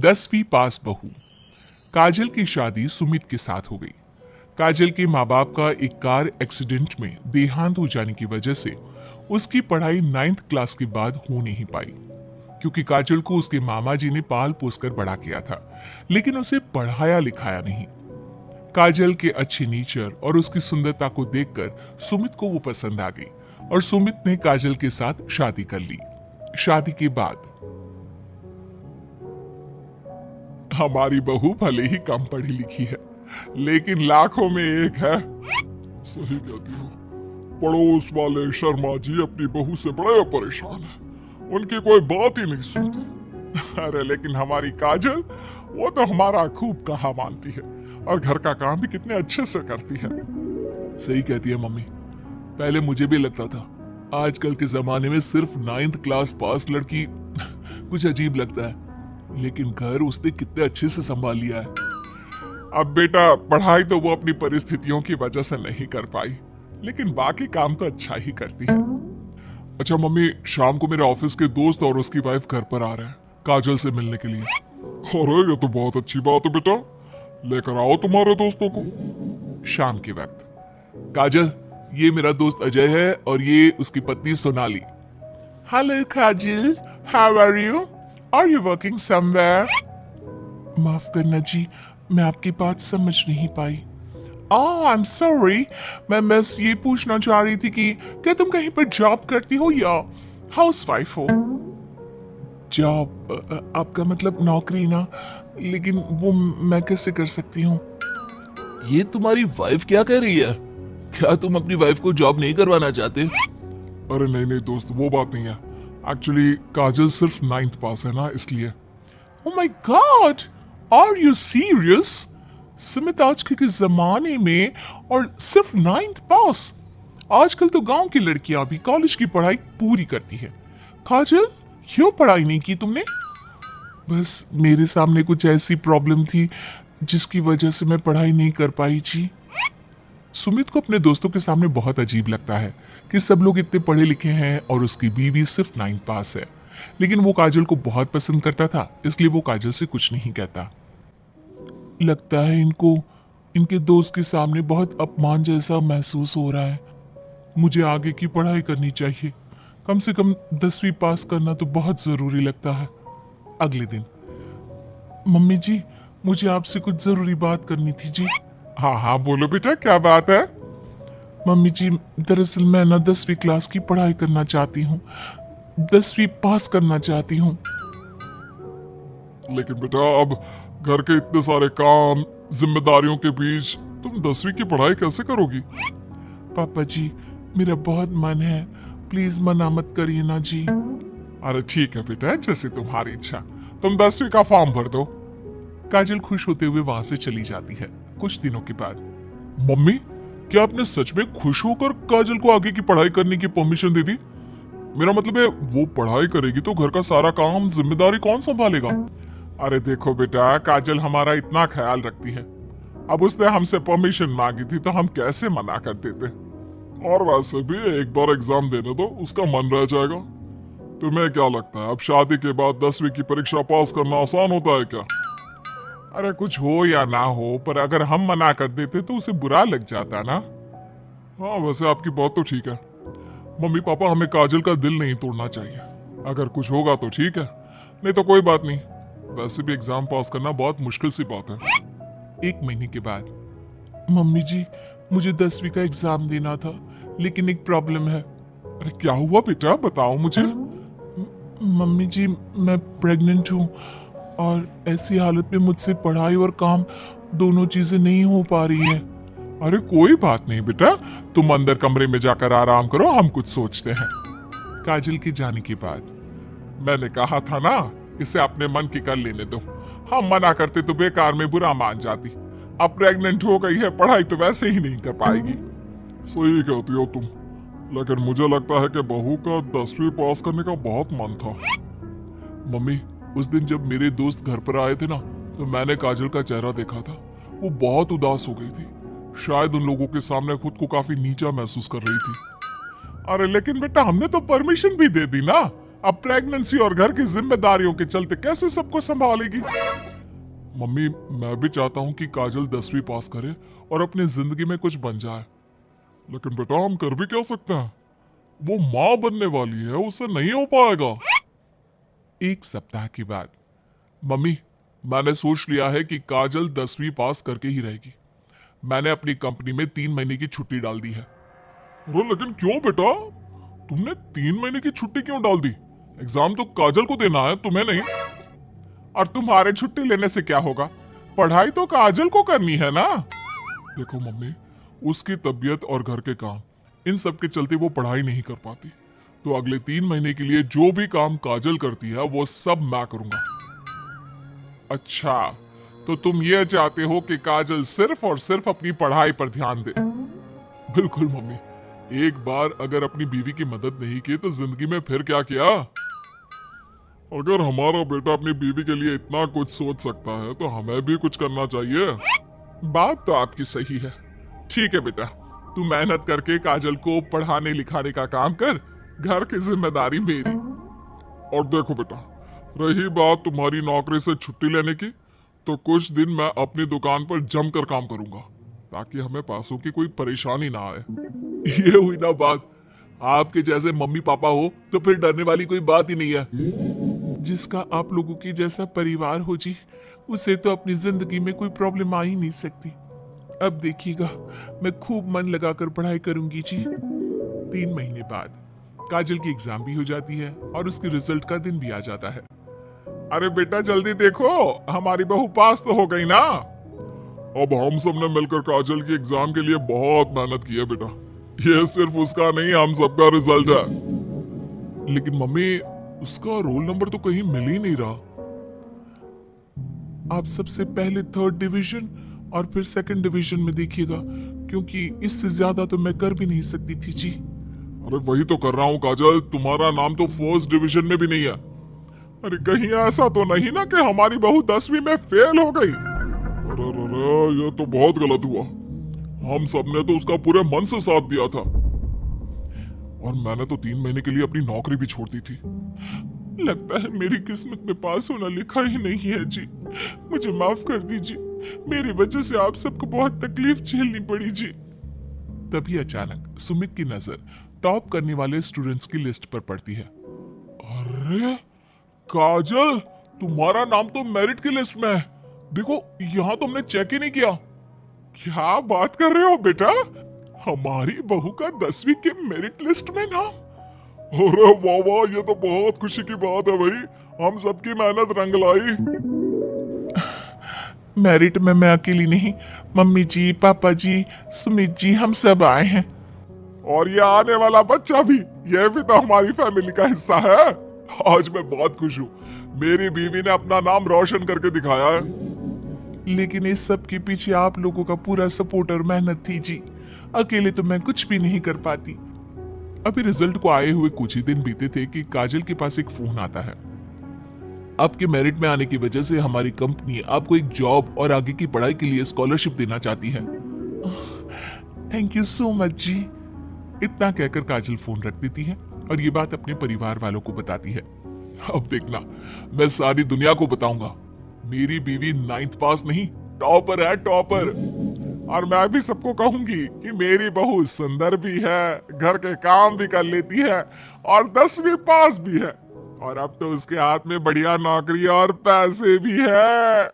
10वीं पास बहू। काजल की शादी सुमित के साथ हो गई। काजल के माँ बाप का एक कार एक्सीडेंट में देहांत हो जाने की वजह से उसकी पढ़ाई 9th क्लास के बाद हो नहीं पाई, क्योंकि काजल को उसके मामा जी ने पाल पोस कर बड़ा किया था, लेकिन उसे पढ़ाया लिखाया नहीं। काजल के अच्छे नेचर और उसकी सुंदरता को देखकर सुमित को वो पसंद आ गई और सुमित ने काजल के साथ शादी कर ली। शादी के बाद हमारी बहू भले ही कम पढ़ी लिखी है, लेकिन लाखों में एक है। सही कहती हो। पड़ोस वाले शर्मा जी अपनी बहू से बड़े परेशान हैं। उनकी कोई बात ही नहीं सुनते। अरे लेकिन हमारी काजल, वो तो हमारा खूब कहा मानती है और घर का काम भी कितने अच्छे से करती है। सही कहती है मम्मी। पहले मुझे भी लगता था आजकल के जमाने में सिर्फ 9th क्लास पास लड़की कुछ अजीब लगता है, लेकिन घर उसने कितने अच्छे से संभाल लिया है। अब बेटा, पढ़ाई तो वो अपनी परिस्थितियों की वजह से नहीं कर पाई, लेकिन बाकी काम तो अच्छा ही करती है। अच्छा मम्मी, शाम को मेरे ऑफिस के दोस्त और उसकी वाइफ घर पर आ रहे हैं काजल से मिलने के लिए। अरे ये तो बहुत अच्छी बात है बेटा, लेकर आओ तुम्हारे दोस्तों को। शाम के वक्त, काजल, ये मेरा दोस्त अजय है और ये उसकी पत्नी Sonali. Hello Kajal, how are you? Are you working somewhere? माफ करना जी, मैं आपकी बात समझ नहीं पाई। ओह आई एम सॉरी, मैं बस ये पूछना चाह रही थी कि क्या तुम कहीं पर जॉब करती हो या हाउसवाइफ हो? जॉब? आपका मतलब नौकरी ना, लेकिन वो मैं कैसे कर सकती हूँ? ये तुम्हारी वाइफ क्या कह रही है? क्या तुम अपनी वाइफ को जॉब नहीं करवाना चाहते? अरे नहीं नहीं दोस्त, वो बात नहीं है। एक्चुअली काजल सिर्फ 9th पास है ना, इसलिए। Oh my god, are you serious? Sumit आजकल के जमाने में और सिर्फ 9th पास? आजकल तो गांव की लड़कियां भी कॉलेज की पढ़ाई पूरी करती है। काजल, क्यों पढ़ाई नहीं की तुमने? बस मेरे सामने कुछ ऐसी प्रॉब्लम थी जिसकी वजह से मैं पढ़ाई नहीं कर पाई जी। सुमित को अपने दोस्तों के सामने बहुत अजीब लगता है कि सब लोग इतने पढ़े लिखे हैं और उसकी बीवी सिर्फ 9th पास है, लेकिन वो काजल को बहुत पसंद करता था, इसलिए वो काजल से कुछ नहीं कहता। लगता है इनको इनके दोस्त के सामने बहुत अपमान जैसा महसूस हो रहा है। मुझे आगे की पढ़ाई करनी चाहिए, कम से कम 10वीं पास करना तो बहुत जरूरी लगता है। अगले दिन, मम्मी जी, मुझे आपसे कुछ जरूरी बात करनी थी जी। हाँ हाँ बोलो बेटा, क्या बात है? मम्मी जी, दरअसल मैं ना 10वीं क्लास की पढ़ाई करना चाहती हूँ, 10वीं पास करना चाहती हूँ। लेकिन बेटा, अब घर के इतने सारे काम, जिम्मेदारियों के बीच तुम 10वीं की पढ़ाई कैसे करोगी? पापा जी, मेरा बहुत मन है, प्लीज मना मत करिए ना जी। अरे ठीक है बेटा, जैसे तुम्हारी इच्छा, तुम 10वीं का फॉर्म भर दो। काजल खुश होते हुए वहां से चली जाती है। कुछ दिनों के बाद, मम्मी, क्या आपने सच में खुश होकर काजल को आगे की पढ़ाई करने की परमिशन दे दी? मेरा मतलब है, वो पढ़ाई करेगी तो घर का सारा काम, जिम्मेदारी कौन संभालेगा? अरे देखो बेटा, काजल हमारा इतना ख्याल रखती है, अब उसने हमसे परमिशन मांगी थी तो हम कैसे मना कर देते। और वैसे भी एक बार एग्जाम देने दो, उसका मन रह जाएगा। तुम्हें क्या लगता है, अब शादी के बाद 10वीं की परीक्षा पास करना आसान होता है क्या? अरे कुछ हो या ना हो, पर अगर हम मना कर देते तो उसे बुरा लग जाता ना। हाँ वैसे आपकी बात तो ठीक है। मम्मी पापा, हमें काजल का दिल नहीं तोड़ना चाहिए। अगर कुछ होगा तो ठीक है, नहीं तो कोई बात नहीं। वैसे भी एग्जाम पास करना बहुत मुश्किल सी बात है। 1 महीने के बाद, मम्मी जी, मुझे 10वीं का एग्जाम देना था, लेकिन एक प्रॉब्लम है। अरे क्या हुआ बेटा, बताओ मुझे। मम्मी जी, मैं प्रेग्नेंट हूँ और ऐसी हालत में मुझसे पढ़ाई और काम दोनों चीजें नहीं हो पा रही है। अरे कोई बात नहीं बेटा, तुम अंदर कमरे में जाकर आराम करो, हम कुछ सोचते हैं। काजल के जाने के बाद, मैंने कहा था ना, इसे अपने मन की कर लेने दो, हम मना करते तो बेकार में बुरा मान जाती। अब प्रेग्नेंट हो गई है, पढ़ाई तो वैसे ही नहीं कर पाएगी। सही कहती हो तुम, लेकिन मुझे लगता है कि बहू का 10वीं पास करने का बहुत मन था। मम्मी, उस दिन जब मेरे दोस्त घर पर आए थे ना, तो मैंने काजल का चेहरा देखा था, वो बहुत उदास हो गई थी। शायद उन लोगों के सामने खुद को काफी नीचा महसूस कर रही थी। अरे लेकिन बेटा, हमने तो परमिशन भी दे दी ना, अब प्रेगनेंसी और घर की जिम्मेदारियों के चलते कैसे सबको संभालेगी? मम्मी, मैं भी चाहता हूँ कि काजल 10वीं पास करे और अपनी जिंदगी में कुछ बन जाए, लेकिन बेटा हम कर भी क्या सकते हैं? वो माँ बनने वाली है, उससे नहीं हो पाएगा। एक सप्ताह के बाद, मम्मी मैंने सोच लिया है कि काजल 10वीं पास करके ही रहेगी। मैंने अपनी कंपनी में 3 महीने की छुट्टी डाल दी है। अरे लेकिन क्यों बेटा? तुमने 3 महीने की छुट्टी क्यों डाल दी? एग्जाम तो काजल को देना है, तुम्हें नहीं। और तुम्हारे छुट्टी लेने से क्या होगा? पढ़ाई तो काजल को करनी है ना। देखो मम्मी, उसकी तबीयत और घर के काम, इन सब के चलते वो पढ़ाई नहीं कर पाती, तो अगले 3 महीने के लिए जो भी काम काजल करती है वो सब मैं करूंगा। अच्छा, तो तुम ये चाहते हो कि काजल सिर्फ और सिर्फ अपनी पढ़ाई पर ध्यान दे? बिल्कुल मम्मी, एक बार अगर अपनी बीवी की मदद नहीं की तो जिंदगी में फिर क्या किया? अगर हमारा बेटा अपनी बीवी के लिए इतना कुछ सोच सकता है तो हमें भी कुछ करना चाहिए। बात तो आपकी सही है। ठीक है बेटा, तू मेहनत करके काजल को पढ़ाने लिखाने का काम कर, घर की जिम्मेदारी मेरी। और देखो बेटा, रही बात तुम्हारी नौकरी से छुट्टी लेने की, तो कुछ दिन मैं अपनी दुकान पर जमकर काम करूंगा, ताकि हमें पैसों की कोई परेशानी ना आए। ये हुई ना बात। आपके जैसे मम्मी पापा हो तो फिर डरने वाली कोई बात ही नहीं है। जिसका आप लोगों के जैसा परिवार हो जी, उसे तो अपनी जिंदगी में कोई प्रॉब्लम आ ही नहीं सकती। अब देखिएगा, मैं खूब मन लगाकर पढ़ाई करूंगी जी। 3 महीने बाद काजल की एग्जाम भी हो जाती है और उसके रिजल्ट का दिन भी आ जाता है। अरे बेटा जल्दी देखो, हमारी बहू पास तो हो गई ना। अब हम सब ने मिलकर काजल की एग्जाम के लिए बहुत मेहनत की है बेटा, ये सिर्फ उसका नहीं हम सबका रिजल्ट है। लेकिन मम्मी, उसका रोल नंबर तो कहीं मिल ही नहीं रहा। आप सबसे पहले 3rd डिवीजन और फिर 2nd डिवीजन में देखिएगा, क्योंकि इससे ज्यादा तो मैं कर भी नहीं सकती थी जी। अरे वही तो कर रहा हूँ काजल, तुम्हारा नाम तो 1st डिवीजन में भी नहीं है। अरे कहीं ऐसा तो नहीं ना कि हमारी बहू 10वीं में फेल हो गई? अरे ये तो बहुत गलत हुआ। हम सबने तो उसका पूरे मन से साथ दिया था, और मैंने तो 3 महीने के लिए अपनी नौकरी भी छोड़ दी थी। लगता है मेरी किस्मत में पास होना लिखा ही नहीं है जी। मुझे माफ कर दीजिए, मेरी वजह से आप सबको बहुत तकलीफ झेलनी पड़ी जी। तभी अचानक सुमित की नजर टॉप करने वाले स्टूडेंट्स की लिस्ट पर पड़ती है। अरे काजल, तुम्हारा नाम तो मेरिट की लिस्ट में है। देखो, यहाँ तुमने चेक ही नहीं किया। क्या बात कर रहे हो बेटा? हमारी बहू का 10वीं के मेरिट लिस्ट में नाम? अरे वाह वाह, ये तो बहुत खुशी की बात है भाई, हम सबकी मेहनत रंग लाई। मेरिट में मैं अकेली नहीं, मम्मी जी, पापा जी, सुमित जी, हम सब आए हैं। और ये आने वाला बच्चा भी, ये भी तो हमारी फैमिली का हिस्सा है। आज मैं बहुत खुश हूँ, मेरी बीवी ने अपना नाम रोशन करके दिखाया है। लेकिन इस सब के पीछे आप लोगों का पूरा सपोर्ट और मेहनत थी जी। अकेले तो मैं कुछ भी नहीं कर पाती। अभी रिजल्ट को आए हुए कुछ ही दिन बीते थे कि काजल के पास एक फोन आता है। आपके मेरिट में आने की वजह से हमारी कंपनी आपको एक जॉब और आगे की पढ़ाई के लिए स्कॉलरशिप देना चाहती है। थैंक यू सो मच जी। इतना कहकर काजल फोन रख देती है और ये बात अपने परिवार वालों को बताती है। अब देखना, मैं सारी दुनिया को बताऊंगा, मेरी बीवी 9th पास नहीं, टॉपर है, टॉपर। और मैं भी सबको कहूंगी कि मेरी बहू सुंदर भी है, घर के काम भी कर लेती है और 10वीं पास भी है, और अब तो उसके हाथ में बढ़िया नौकरी और पैसे भी है।